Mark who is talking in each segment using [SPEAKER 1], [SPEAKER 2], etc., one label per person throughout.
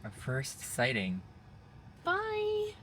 [SPEAKER 1] Our first sighting.
[SPEAKER 2] Bye.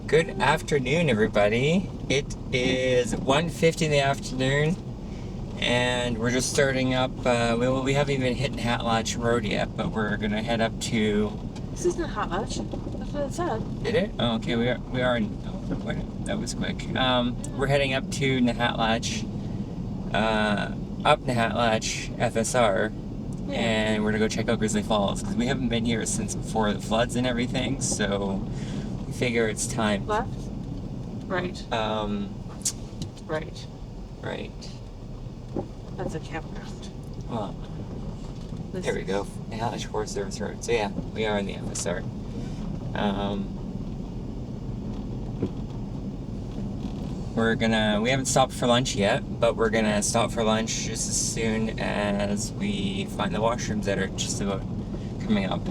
[SPEAKER 1] Good afternoon, everybody. It is 1:50 in the afternoon, and we're just starting up. We haven't even hit Nahatlatch Road yet, but we're gonna head up to.
[SPEAKER 2] This is Nahatlatch. That's what it said.
[SPEAKER 1] Did it? Oh, okay. We are. Oh, that was quick. We're heading up to Nahatlatch, up Nahatlatch FSR, and we're gonna go check out Grizzly Falls because we haven't been here since before the floods and everything. So we figure it's time.
[SPEAKER 2] Left? Right.
[SPEAKER 1] Right. Right.
[SPEAKER 2] That's a campground.
[SPEAKER 1] Well, there we go. Nahatlatch Forest Service Road. So yeah, we are in the FSR. We haven't stopped for lunch yet, but we're gonna stop for lunch just as soon as we find the washrooms that are just about coming up.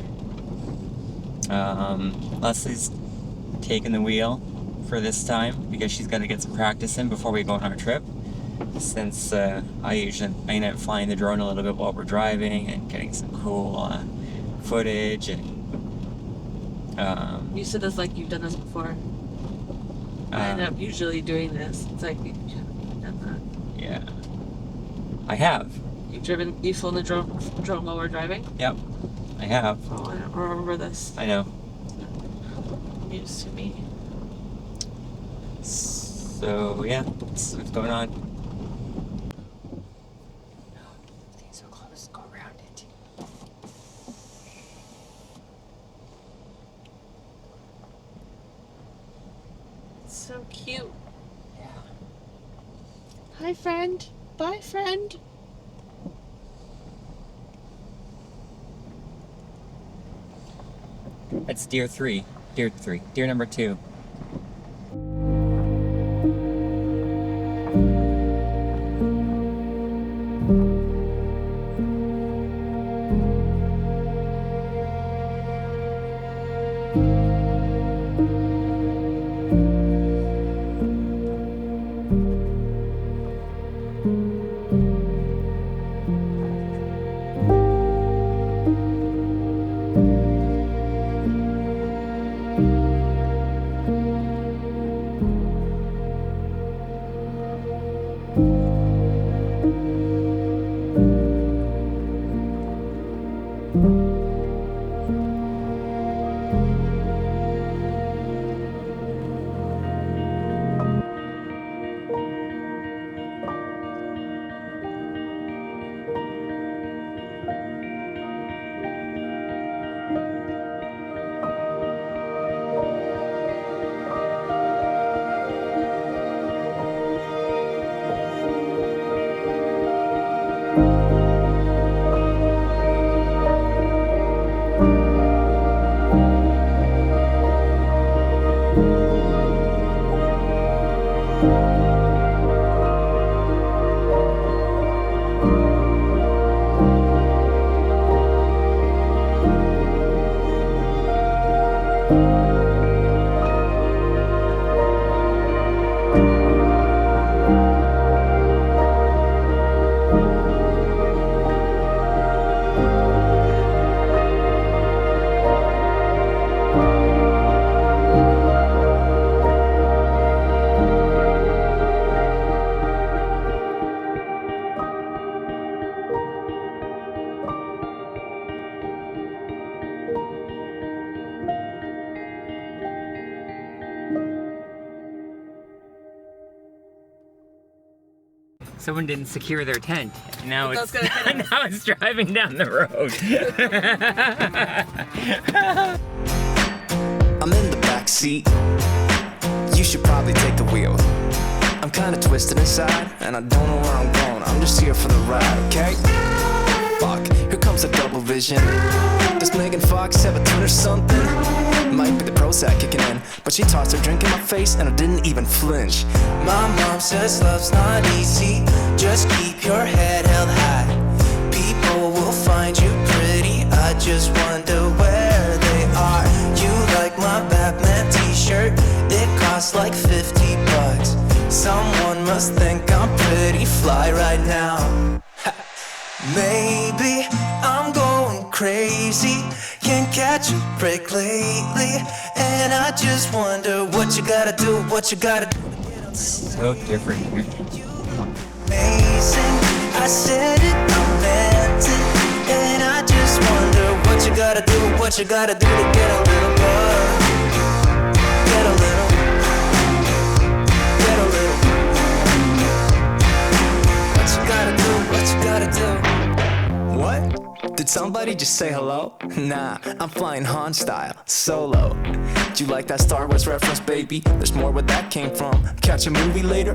[SPEAKER 1] Leslie's taking the wheel for this time because she's got to get some practice in before we go on our trip. Since I end up flying the drone a little bit while we're driving and getting some cool footage and.
[SPEAKER 2] You said this like you've done this before. I end up usually doing this. It's like you've done that.
[SPEAKER 1] Yeah. I have.
[SPEAKER 2] You've flown the drone while we're driving?
[SPEAKER 1] Yep. I have.
[SPEAKER 2] Oh, I don't remember this.
[SPEAKER 1] I know.
[SPEAKER 2] News to me.
[SPEAKER 1] So yeah, that's what's going on. Everything's so close. Go around it.
[SPEAKER 2] So cute.
[SPEAKER 1] Yeah.
[SPEAKER 2] Hi, friend. Bye, friend.
[SPEAKER 1] That's deer 3. Deer number 2. Someone didn't secure their tent. And now it's driving down the road.
[SPEAKER 3] I'm in the back seat. You should probably take the wheel. I'm kinda twisted inside, and I don't know where I'm going. I'm just here for the ride, okay? Fuck, here comes a double vision. Does Megan Fox have a twin or something? Might be the Prozac kicking in, but she tossed her drink in my face and I didn't even flinch. My mom says love's not easy, just keep your head held high. People will find you pretty, I just wonder where they are. You like my Batman t-shirt, it costs like 50 bucks. Someone must think I'm pretty fly right now. Maybe I'm going crazy, can't catch a break lately, and I just wonder what you gotta do, what you gotta do.
[SPEAKER 1] So different here.
[SPEAKER 3] Amazing, I said it, I meant it, and I just wonder what you gotta do, what you gotta do to get a little buzz, get a little, get a little. What you gotta do, what you gotta do. What? Did somebody just say hello? Nah, I'm flying Han style, solo. Do you like that Star Wars reference, baby? There's more where that came from. Catch a movie later?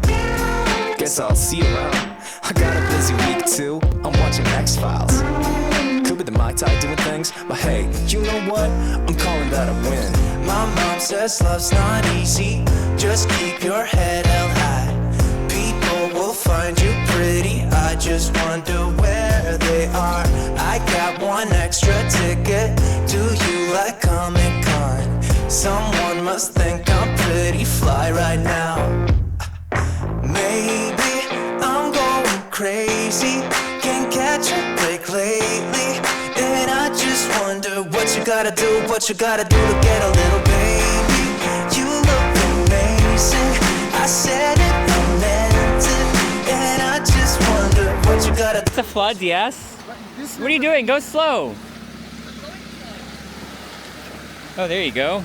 [SPEAKER 3] Guess I'll see you around. I got a busy week too, I'm watching X-Files. Could be the Mic2 doing things, but hey, you know what? I'm calling that a win. My mom says love's not easy, just keep your head held high. People will find you pretty, I just wonder where they are. I got one extra ticket, do you like Comic-Con? Someone must think I'm pretty fly right now. Maybe I'm going crazy, can't catch a break lately, and I just wonder what you gotta do, what you gotta do to get a little baby. You look amazing, I said it, I meant it, and I just wonder what you gotta do.
[SPEAKER 1] It's a flood, yes? What are you doing? Go slow. Oh, there you go.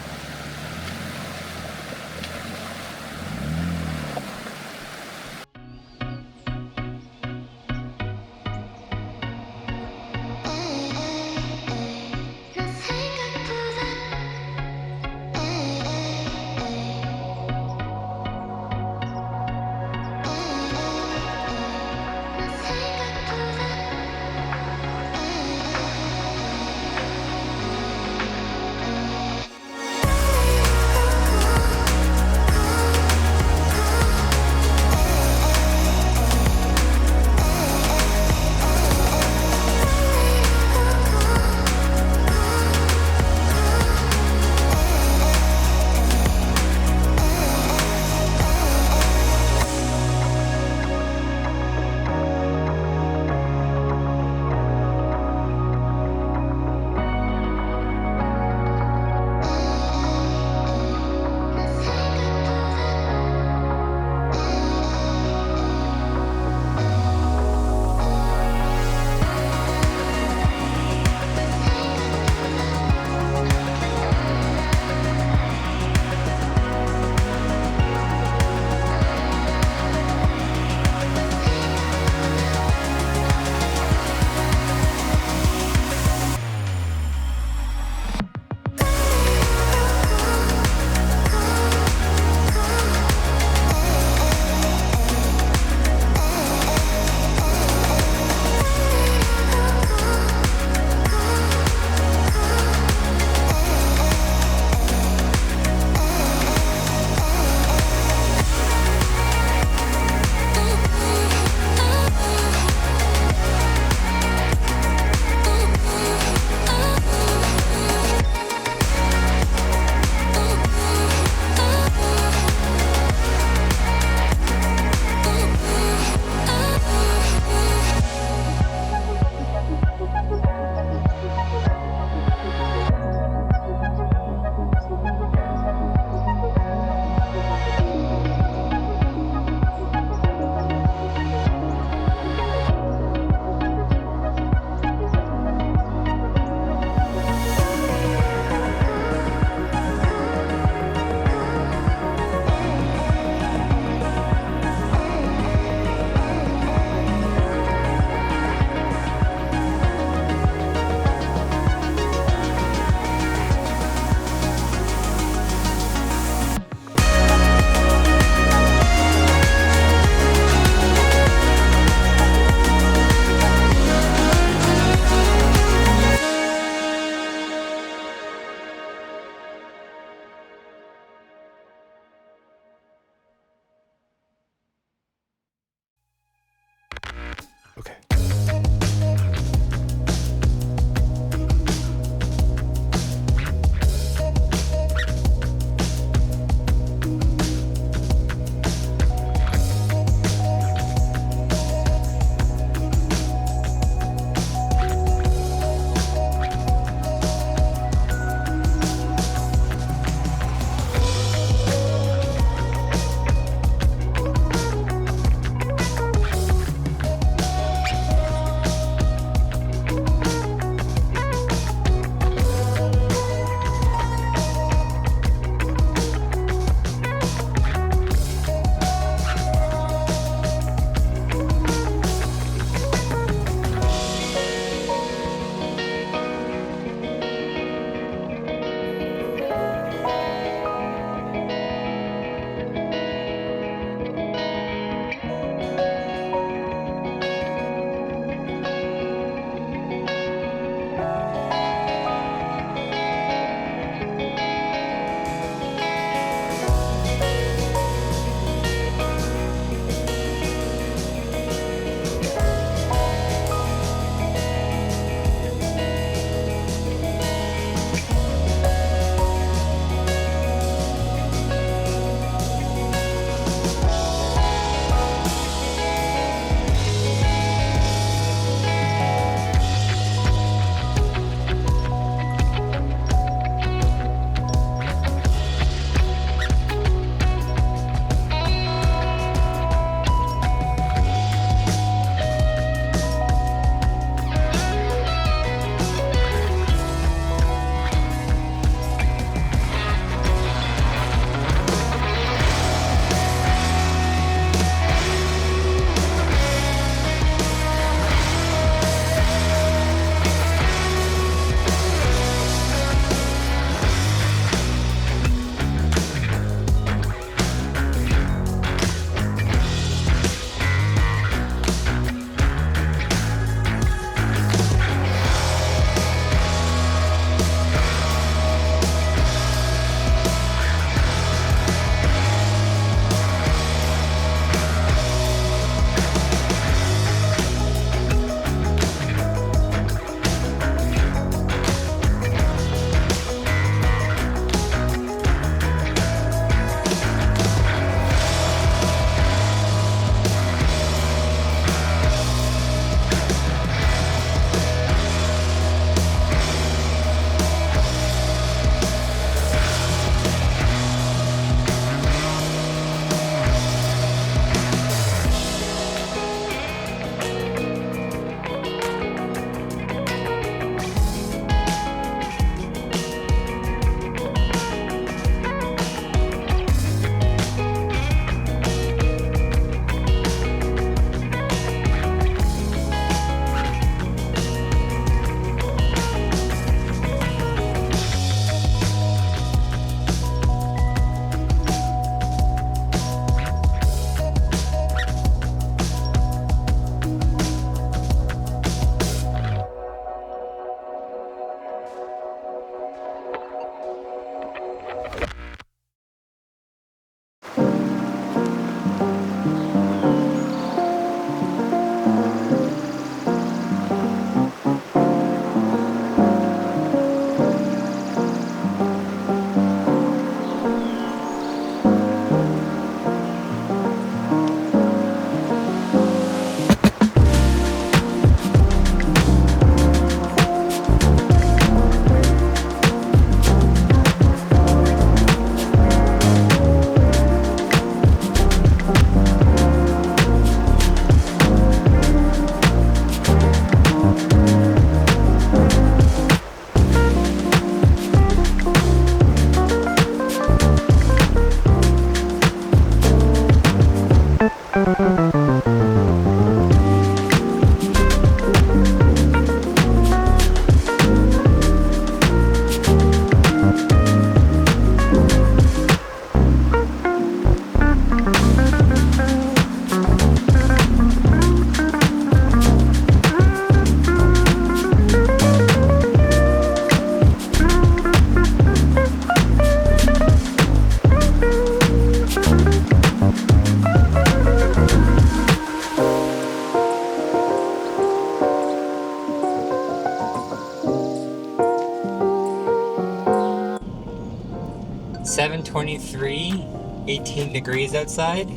[SPEAKER 1] 11:23, 18 degrees outside.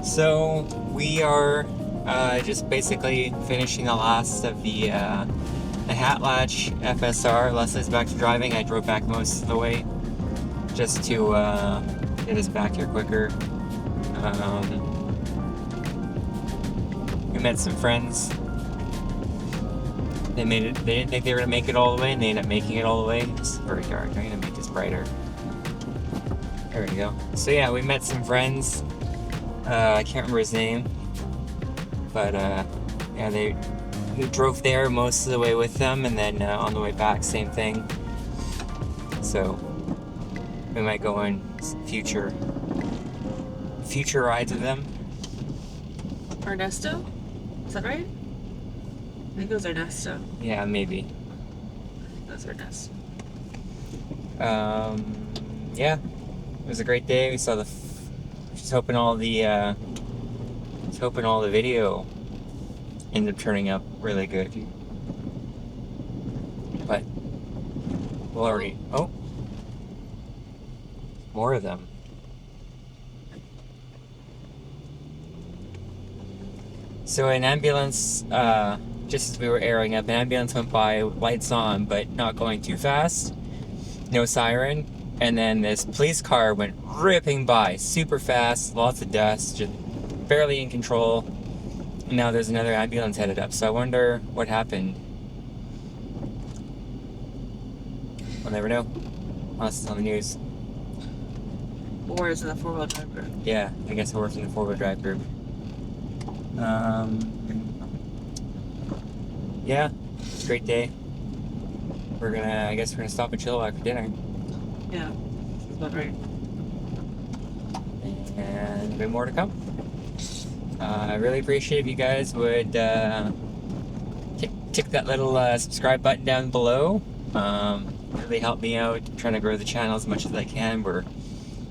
[SPEAKER 1] So we are just basically finishing the last of the Nahatlatch FSR. Leslie's back to driving. I drove back most of the way just to get us back here quicker. We met some friends. They made it. They didn't think they were gonna make it all the way, and they ended up making it all the way. It's very dark. I'm gonna make this brighter. There we go. So yeah, we met some friends. I can't remember his name, but yeah, they drove there most of the way with them, and then on the way back, same thing. So we might go on future rides with them.
[SPEAKER 2] Ernesto? Is that right? I think it was Ernesto.
[SPEAKER 1] Yeah, maybe.
[SPEAKER 2] That's Ernesto.
[SPEAKER 1] Yeah, it was a great day. We saw just hoping all the video ended up turning up really good. But we'll already. Oh, more of them. So an ambulance, just as we were airing up, an ambulance went by, lights on, but not going too fast. No siren. And then this police car went ripping by, super fast, lots of dust, just barely in control. And now there's another ambulance headed up. So I wonder what happened. We'll never know. Unless it's on the news.
[SPEAKER 2] Or is it the 4-wheel drive group?
[SPEAKER 1] Yeah, I guess we're from the 4-wheel drive group. Yeah, it's a great day. I guess we're gonna stop and chill after dinner.
[SPEAKER 2] Yeah, that's about right.
[SPEAKER 1] And a bit more to come. I really appreciate if you guys would tick that little subscribe button down below. Really help me out trying to grow the channel as much as I can.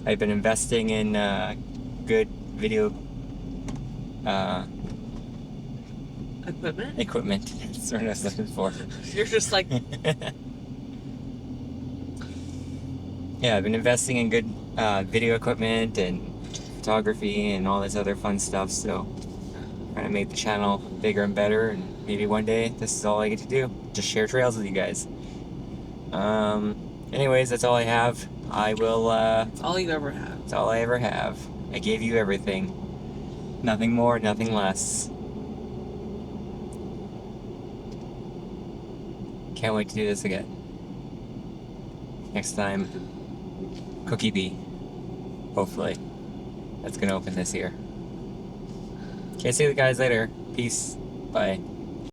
[SPEAKER 1] I've been investing in good video equipment. That's what I was looking for.
[SPEAKER 2] You're just like...
[SPEAKER 1] Yeah, I've been investing in good video equipment and photography and all this other fun stuff, so trying to make the channel bigger and better, and maybe one day this is all I get to do, just share trails with you guys. Anyways, that's all I have. I will
[SPEAKER 2] It's all you ever have.
[SPEAKER 1] It's all I ever have. I gave you everything. Nothing more, nothing less. Can't wait to do this again. Next time, Cookie Bee. Hopefully. That's gonna open this year. Okay, see you guys later. Peace. Bye.